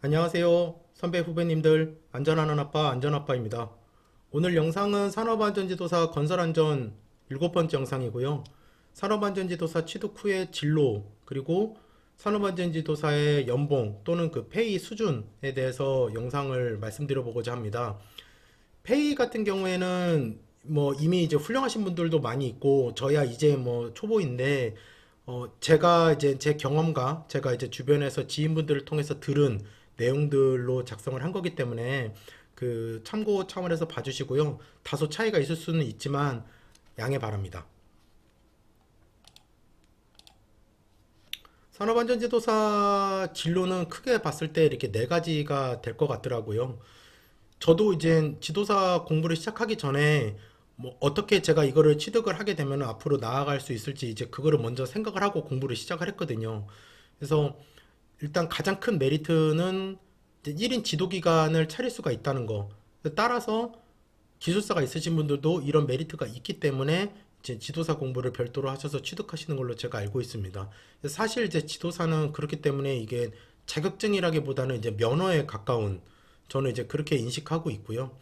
안녕하세요. 선배 후배님들, 안전하는 아빠, 안전아빠입니다. 오늘 영상은 산업안전지도사 건설안전 7번째 영상이고요. 산업안전지도사 취득 후의 진로, 그리고 산업안전지도사의 연봉 또는 그 페이 수준에 대해서 영상을 말씀드려보고자 합니다. 페이 같은 경우에는 뭐 이미 이제 훌륭하신 분들도 많이 있고 저야 이제 뭐 초보인데 제가 이제 제 경험과 제가 이제 주변에서 지인분들을 통해서 들은 내용들로 작성을 한 거기 때문에 그 참고 차원에서 봐주시고요. 다소 차이가 있을 수는 있지만 양해 바랍니다. 산업안전지도사 진로는 크게 봤을 때 이렇게 네 가지가 될 것 같더라고요. 저도 이제 지도사 공부를 시작하기 전에 뭐 어떻게 제가 이거를 취득을 하게 되면 앞으로 나아갈 수 있을지 이제 그거를 먼저 생각을 하고 공부를 시작을 했거든요. 그래서 일단 가장 큰 메리트는 이제 1인 지도기관을 차릴 수가 있다는 거. 따라서 기술사가 있으신 분들도 이런 메리트가 있기 때문에 이제 지도사 공부를 별도로 하셔서 취득하시는 걸로 제가 알고 있습니다. 사실 이제 지도사는 그렇기 때문에 이게 자격증이라기보다는 이제 면허에 가까운 저는 이제 그렇게 인식하고 있고요.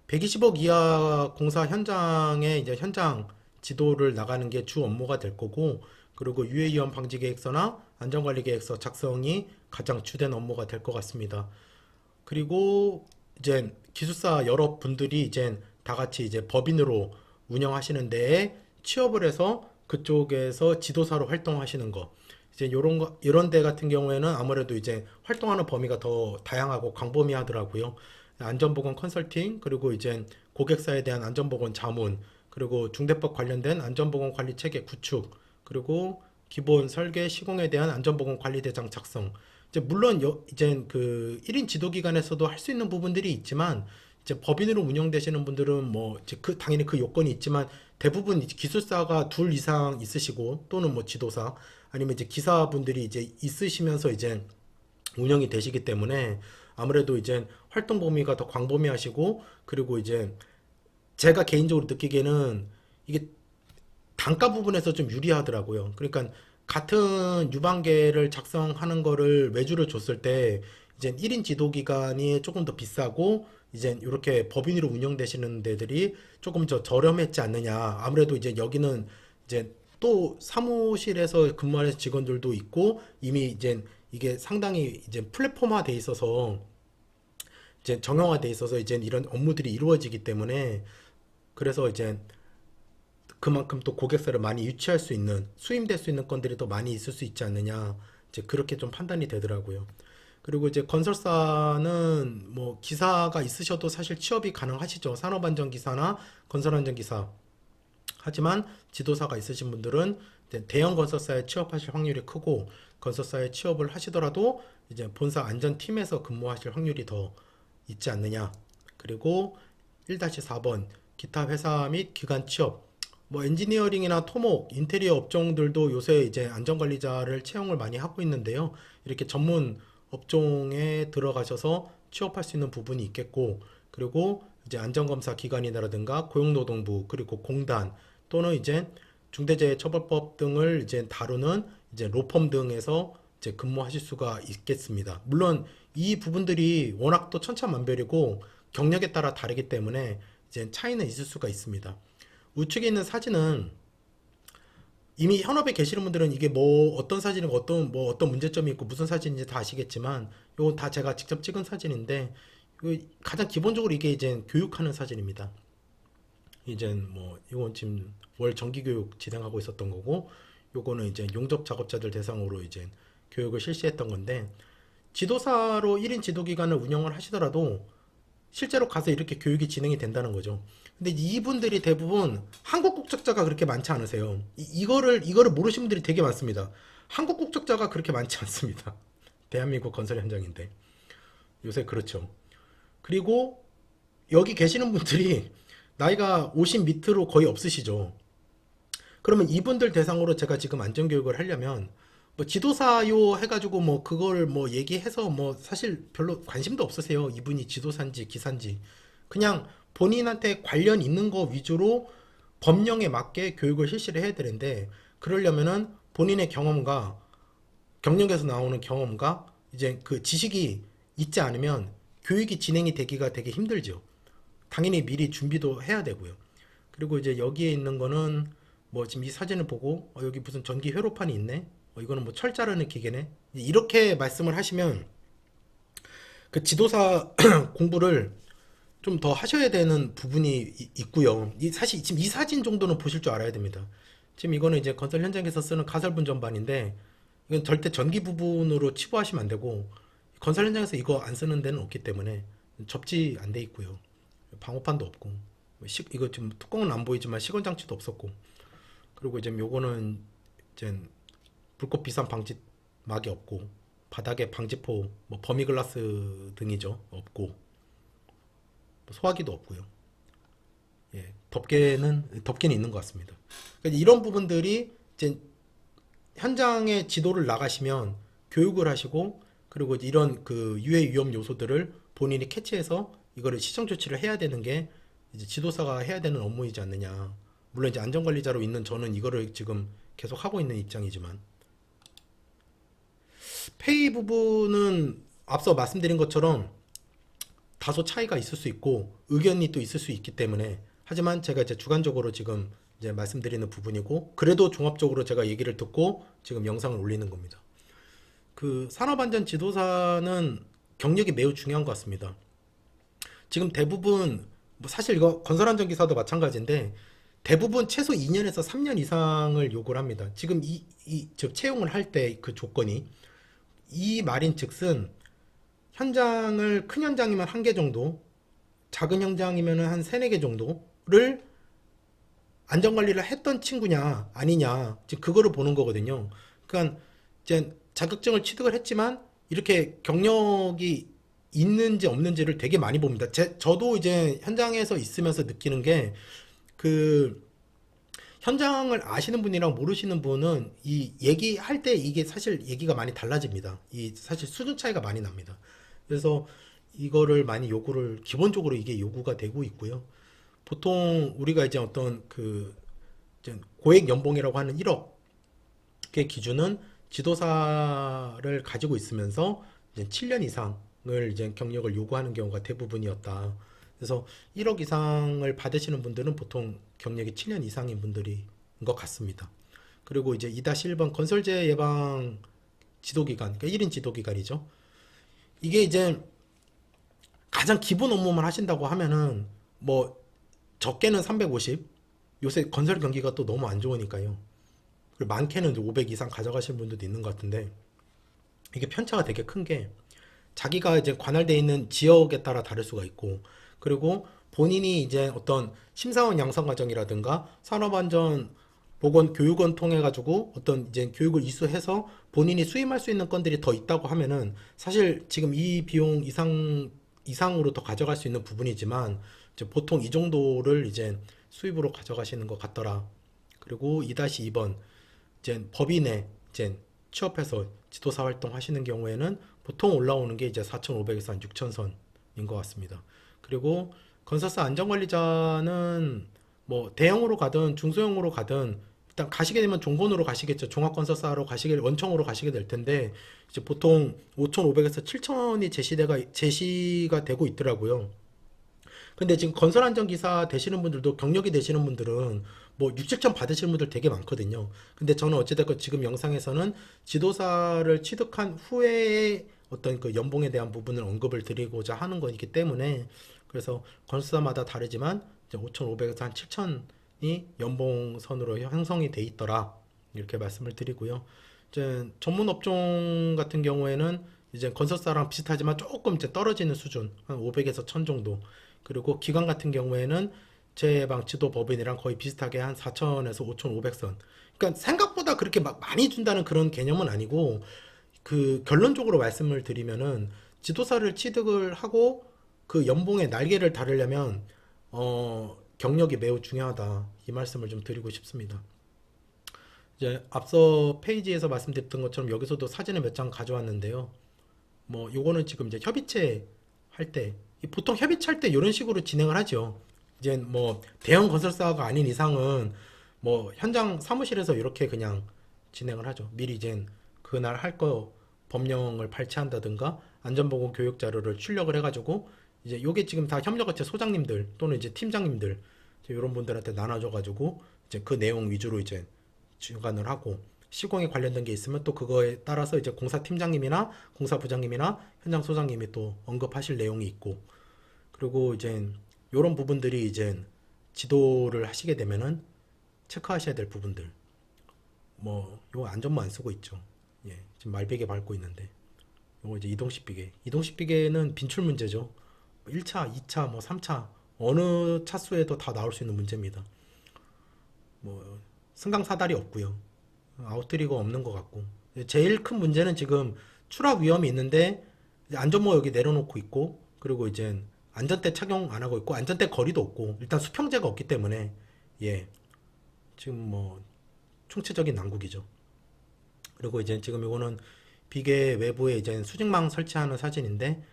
120억 이하 공사 현장에 이제 현장 지도를 나가는 게 주 업무가 될 거고, 그리고 유해 위험 방지 계획서나 안전관리 계획서 작성이 가장 주된 업무가 될 것 같습니다. 그리고 이제 기술사 여러 분들이 이제 다 같이 이제 법인으로 운영하시는 데에 취업을 해서 그쪽에서 지도사로 활동하시는 거. 이제 이런 데 같은 경우에는 아무래도 이제 활동하는 범위가 더 다양하고 광범위하더라고요. 안전보건 컨설팅, 그리고 이제 고객사에 대한 안전보건 자문, 그리고 중대법 관련된 안전보건 관리 체계 구축, 그리고 기본 설계 시공에 대한 안전보건 관리 대장 작성. 이제 물론 이제 그 1인 지도기관에서도 할 수 있는 부분들이 있지만 이제 법인으로 운영되시는 분들은 뭐 이제 그 당연히 그 요건이 있지만 대부분 이제 기술사가 둘 이상 있으시고 또는 뭐 지도사 아니면 이제 기사분들이 이제 있으시면서 이제 운영이 되시기 때문에 아무래도 이제 활동 범위가 더 광범위하시고, 그리고 이제 제가 개인적으로 느끼기에는 이게 단가 부분에서 좀 유리하더라고요. 그러니까 같은 유방계를 작성하는 거를 외주를 줬을 때 이제 1인 지도 기간이 조금 더 비싸고 이제 이렇게 법인으로 운영되시는 데들이 조금 더 저렴했지 않느냐. 아무래도 이제 여기는 이제 또 사무실에서 근무하는 직원들도 있고 이미 이제 이게 상당히 이제 플랫폼화 돼 있어서 이제 정형화 돼 있어서 이제 이런 업무들이 이루어지기 때문에 그래서 이제 그만큼 또 고객사를 많이 유치할 수 있는 수임될 수 있는 건들이 더 많이 있을 수 있지 않느냐 이제 그렇게 좀 판단이 되더라고요. 그리고 이제 건설사는 뭐 기사가 있으셔도 사실 취업이 가능하시죠. 산업안전기사나 건설안전기사. 하지만 지도사가 있으신 분들은 이제 대형 건설사에 취업하실 확률이 크고 건설사에 취업을 하시더라도 이제 본사 안전팀에서 근무하실 확률이 더 있지 않느냐. 그리고 1-4번 기타 회사 및 기관 취업. 뭐 엔지니어링이나 토목, 인테리어 업종들도 요새 이제 안전관리자를 채용을 많이 하고 있는데요. 이렇게 전문 업종에 들어가셔서 취업할 수 있는 부분이 있겠고, 그리고 이제 안전검사 기관이라든가 고용노동부, 그리고 공단 또는 이제 중대재해처벌법 등을 이제 다루는 이제 로펌 등에서 이제 근무하실 수가 있겠습니다. 물론 이 부분들이 워낙 또 천차만별이고 경력에 따라 다르기 때문에 이제 차이는 있을 수가 있습니다. 우측에 있는 사진은 이미 현업에 계시는 분들은 이게 뭐 어떤 사진이고 어떤 문제점이 있고 무슨 사진인지 다 아시겠지만 이거 다 제가 직접 찍은 사진인데 가장 기본적으로 이게 이제 교육하는 사진입니다. 이제 뭐 이건 지금 월 정기교육 진행하고 있었던 거고 요거는 이제 용접 작업자들 대상으로 이제 교육을 실시했던 건데 지도사로 1인 지도기관을 운영을 하시더라도 실제로 가서 이렇게 교육이 진행이 된다는 거죠. 근데 이분들이 대부분 한국 국적자가 그렇게 많지 않으세요. 이거를 모르시는 분들이 되게 많습니다. 한국 국적자가 그렇게 많지 않습니다. 대한민국 건설 현장인데 요새 그렇죠. 그리고 여기 계시는 분들이 나이가 50 밑으로 거의 없으시죠. 그러면 이분들 대상으로 제가 지금 안전교육을 하려면 뭐 지도사요 해가지고 뭐 그걸 뭐 얘기해서 뭐 사실 별로 관심도 없으세요. 이분이 지도사인지 기사인지. 그냥 본인한테 관련 있는 거 위주로 법령에 맞게 교육을 실시를 해야 되는데 그러려면은 본인의 경험과 경력에서 나오는 경험과 이제 그 지식이 있지 않으면 교육이 진행이 되기가 되게 힘들죠. 당연히 미리 준비도 해야 되고요. 그리고 이제 여기에 있는 거는 뭐 지금 이 사진을 보고 여기 무슨 전기 회로판이 있네. 이거는 뭐 철 자르는 기계네. 이렇게 말씀을 하시면 그 지도사 공부를 좀 더 하셔야 되는 부분이 있고요. 사실 지금 이 사진 정도는 보실 줄 알아야 됩니다. 지금 이거는 이제 건설 현장에서 쓰는 가설분 전반인데 이건 절대 전기 부분으로 치부하시면 안 되고 건설 현장에서 이거 안 쓰는 데는 없기 때문에 접지 안 돼 있고요. 방호판도 없고 이거 지금 뚜껑은 안 보이지만 시건 장치도 없었고 그리고 이제 요거는 이제 불꽃 비산 방지막이 없고 바닥에 방지포 뭐 버미글라스 등이죠 없고 뭐 소화기도 없고요. 예, 덮개는 있는 것 같습니다. 그러니까 이런 부분들이 이제 현장의 지도를 나가시면 교육을 하시고 그리고 이런 그 유해 위험 요소들을 본인이 캐치해서 이거를 시정 조치를 해야 되는 게 이제 지도사가 해야 되는 업무이지 않느냐. 물론 이제 안전관리자로 있는 저는 이거를 지금 계속 하고 있는 입장이지만 페이 부분은 앞서 말씀드린 것처럼 다소 차이가 있을 수 있고 의견이 또 있을 수 있기 때문에 하지만 제가 이제 주관적으로 지금 이제 말씀드리는 부분이고 그래도 종합적으로 제가 얘기를 듣고 지금 영상을 올리는 겁니다. 그 산업안전 지도사는 경력이 매우 중요한 것 같습니다. 지금 대부분 뭐 사실 이거 건설안전기사도 마찬가지인데 대부분 최소 2년에서 3년 이상을 요구를 합니다. 지금 즉 채용을 할 때 그 조건이 이 말인 즉슨 현장을 큰 현장이면 한 개 정도, 작은 현장이면 한 세네 개 정도를 안전관리를 했던 친구냐 아니냐 지금 그거를 보는 거거든요. 그러니까 이제 자격증을 취득을 했지만 이렇게 경력이 있는지 없는지를 되게 많이 봅니다. 저도 이제 현장에서 있으면서 느끼는 게 그 현장을 아시는 분이랑 모르시는 분은 이 얘기할 때 이게 사실 얘기가 많이 달라집니다. 이 사실 수준 차이가 많이 납니다. 그래서 이거를 많이 요구를 기본적으로 이게 요구가 되고 있고요. 보통 우리가 이제 어떤 그 이제 고액 연봉이라고 하는 1억의 기준은 지도사를 가지고 있으면서 이제 7년 이상을 이제 경력을 요구하는 경우가 대부분이었다. 그래서 1억 이상을 받으시는 분들은 보통 경력이 7년 이상인 분들인 것 같습니다. 그리고 이제 2-1번 건설재해 예방 지도기간, 그러니까 1인 지도기간이죠. 이게 이제 가장 기본 업무만 하신다고 하면은 뭐 적게는 350, 요새 건설 경기가 또 너무 안 좋으니까요. 그리고 많게는 500 이상 가져가시는 분들도 있는 것 같은데 이게 편차가 되게 큰 게 자기가 이제 관할되어 있는 지역에 따라 다를 수가 있고 그리고 본인이 이제 어떤 심사원 양성 과정이라든가 산업안전 보건 교육원 통해 가지고 어떤 이제 교육을 이수해서 본인이 수임할 수 있는 건들이 더 있다고 하면은 사실 지금 이 비용 이상으로 더 가져갈 수 있는 부분이지만 이제 보통 이 정도를 이제 수입으로 가져가시는 것 같더라. 그리고 2-2번 이제 법인에 이제 취업해서 지도사 활동 하시는 경우에는 보통 올라오는 게 이제 4,500에서 한 6,000선인 것 같습니다. 그리고 건설사 안전관리자는 뭐 대형으로 가든 중소형으로 가든 일단 가시게 되면 종본으로 가시겠죠. 종합건설사로 가시게 원청으로 가시게 될 텐데 이제 보통 5,500에서 7,000이 제시가 되고 있더라고요. 근데 지금 건설안전기사 되시는 분들도 경력이 되시는 분들은 뭐 6, 7천 받으시는 분들 되게 많거든요. 근데 저는 어찌됐건 지금 영상에서는 지도사를 취득한 후에 어떤 그 연봉에 대한 부분을 언급을 드리고자 하는 거이기 때문에 그래서 건설사마다 다르지만 5,500에서 한 7천이 연봉선으로 형성이 돼 있더라. 이렇게 말씀을 드리고요. 이제 전문 업종 같은 경우에는 이제 건설사랑 비슷하지만 조금 이제 떨어지는 수준, 한 500에서 1000 정도. 그리고 기관 같은 경우에는 재해방 지도 법인이랑 거의 비슷하게 한 4,000에서 5,500선. 그러니까 생각보다 그렇게 막 많이 준다는 그런 개념은 아니고 그 결론적으로 말씀을 드리면은 지도사를 취득을 하고 그 연봉의 날개를 다르려면 경력이 매우 중요하다. 이 말씀을 좀 드리고 싶습니다. 이제 앞서 페이지에서 말씀드렸던 것처럼 여기서도 사진을 몇 장 가져왔는데요. 뭐 요거는 지금 이제 협의체 할 때 보통 협의체 할 때 이런 식으로 진행을 하죠. 이제 뭐 대형 건설사가 아닌 이상은 뭐 현장 사무실에서 이렇게 그냥 진행을 하죠. 미리 이제 그날 할 거 법령을 발췌한다든가 안전보건 교육 자료를 출력을 해가지고 이제 요게 지금 다 협력업체 소장님들 또는 이제 팀장님들 이런 분들한테 나눠줘가지고 이제 그 내용 위주로 이제 주관을 하고 시공에 관련된 게 있으면 또 그거에 따라서 이제 공사팀장님이나 공사부장님이나 현장 소장님이 또 언급하실 내용이 있고 그리고 이제 요런 부분들이 이제 지도를 하시게 되면은 체크하셔야 될 부분들 뭐 요 안전모 안 쓰고 있죠. 예, 지금 말베개 밟고 있는데 요거 이제 이동식 비계. 이동식 비계는 빈출 문제죠. 1차, 2차, 뭐 3차 어느 차수에도 다 나올 수 있는 문제입니다. 뭐 승강사달이 없고요. 아웃트리거 없는 것 같고. 제일 큰 문제는 지금 추락 위험이 있는데 이제 안전모 여기 내려놓고 있고 그리고 이제 안전대 착용 안 하고 있고 안전대 거리도 없고 일단 수평제가 없기 때문에 예 지금 뭐 총체적인 난국이죠. 그리고 이제 지금 이거는 비계 외부에 이제 수직망 설치하는 사진인데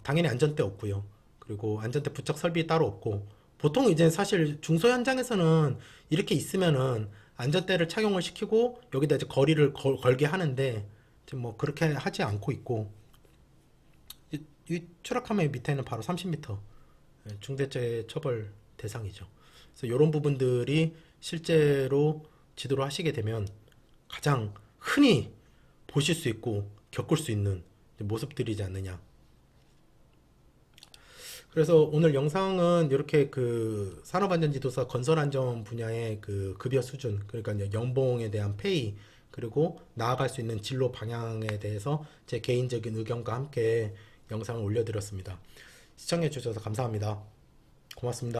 당연히 안전대 없고요. 그리고 안전대 부착 설비 따로 없고 보통 이제 사실 중소 현장에서는 이렇게 있으면은 안전대를 착용을 시키고 여기다 이제 거리를 걸게 하는데 지금 뭐 그렇게 하지 않고 있고 이 추락하면 밑에는 바로 30m 중대재해 처벌 대상이죠. 그래서 이런 부분들이 실제로 지도를 하시게 되면 가장 흔히 보실 수 있고 겪을 수 있는 모습들이지 않느냐. 그래서 오늘 영상은 이렇게 그 산업안전지도사 건설안전 분야의 그 급여 수준, 그러니까 이제 연봉에 대한 페이, 그리고 나아갈 수 있는 진로 방향에 대해서 제 개인적인 의견과 함께 영상을 올려드렸습니다. 시청해 주셔서 감사합니다. 고맙습니다.